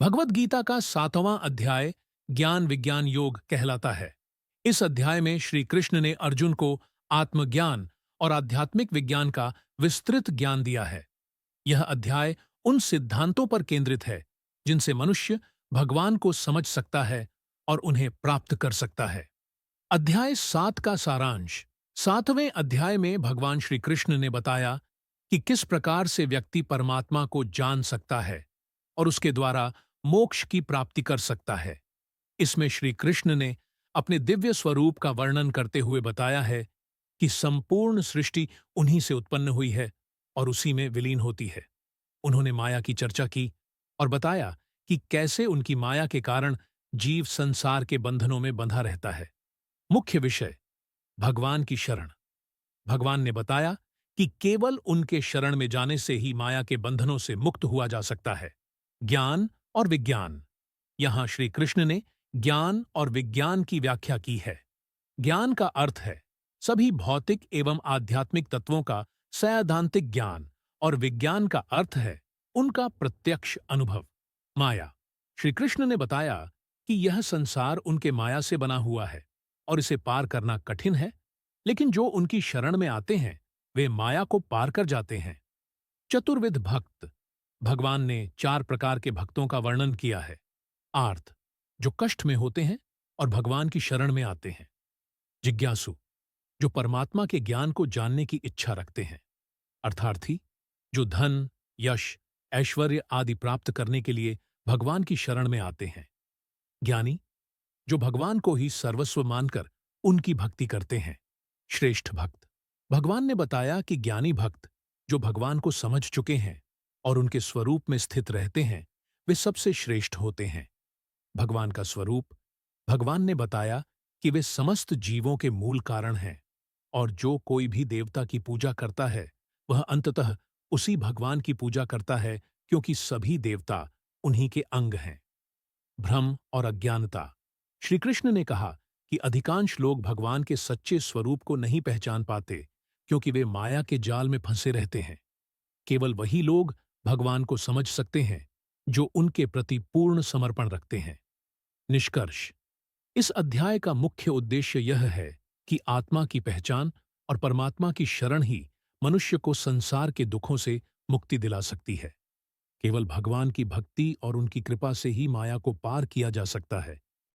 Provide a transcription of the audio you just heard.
भगवत गीता का 7वां अध्याय ज्ञान विज्ञान योग कहलाता है। इस अध्याय में श्री कृष्ण ने अर्जुन को आत्मज्ञान और आध्यात्मिक विज्ञान का विस्तृत ज्ञान दिया है। यह अध्याय उन सिद्धांतों पर केंद्रित है जिनसे मनुष्य भगवान को समझ सकता है और उन्हें प्राप्त कर सकता है। अध्याय 7 का सारांश। 7वें अध्याय में भगवान श्री कृष्ण ने बताया कि किस प्रकार से व्यक्ति परमात्मा को जान सकता है और उसके द्वारा मोक्ष की प्राप्ति कर सकता है। इसमें श्री कृष्ण ने अपने दिव्य स्वरूप का वर्णन करते हुए बताया है कि संपूर्ण सृष्टि उन्हीं से उत्पन्न हुई है और उसी में विलीन होती है। उन्होंने माया की चर्चा की और बताया कि कैसे उनकी माया के कारण जीव संसार के बंधनों में बंधा रहता है। मुख्य विषय भगवान की शरण। भगवान ने बताया कि केवल उनके शरण में जाने से ही माया के बंधनों से मुक्त हुआ जा सकता है। ज्ञान और विज्ञान। यहां श्री कृष्ण ने ज्ञान और विज्ञान की व्याख्या की है। ज्ञान का अर्थ है सभी भौतिक एवं आध्यात्मिक तत्वों का सैद्धांतिक ज्ञान और विज्ञान का अर्थ है उनका प्रत्यक्ष अनुभव। माया। श्री कृष्ण ने बताया कि यह संसार उनके माया से बना हुआ है और इसे पार करना कठिन है, लेकिन जो उनकी शरण में आते हैं वे माया को पार कर जाते हैं। चतुर्विध भक्त। भगवान ने 4 प्रकार के भक्तों का वर्णन किया है। आर्त, जो कष्ट में होते हैं और भगवान की शरण में आते हैं। जिज्ञासु, जो परमात्मा के ज्ञान को जानने की इच्छा रखते हैं। अर्थार्थी, जो धन, यश, ऐश्वर्य आदि प्राप्त करने के लिए भगवान की शरण में आते हैं। ज्ञानी, जो भगवान को ही सर्वस्व मानकर उनकी भक्ति करते हैं। श्रेष्ठ भक्त। भगवान ने बताया कि ज्ञानी भक्त जो भगवान को समझ चुके हैं और उनके स्वरूप में स्थित रहते हैं वे सबसे श्रेष्ठ होते हैं। भगवान का स्वरूप। भगवान ने बताया कि वे समस्त जीवों के मूल कारण हैं और जो कोई भी देवता की पूजा करता है वह अंततः उसी भगवान की पूजा करता है, क्योंकि सभी देवता उन्हीं के अंग हैं। भ्रम और अज्ञानता। श्री कृष्ण ने कहा कि अधिकांश लोग भगवान के सच्चे स्वरूप को नहीं पहचान पाते क्योंकि वे माया के जाल में फंसे रहते हैं। केवल वही लोग भगवान को समझ सकते हैं जो उनके प्रति पूर्ण समर्पण रखते हैं। निष्कर्ष। इस अध्याय का मुख्य उद्देश्य यह है कि आत्मा की पहचान और परमात्मा की शरण ही मनुष्य को संसार के दुखों से मुक्ति दिला सकती है। केवल भगवान की भक्ति और उनकी कृपा से ही माया को पार किया जा सकता है।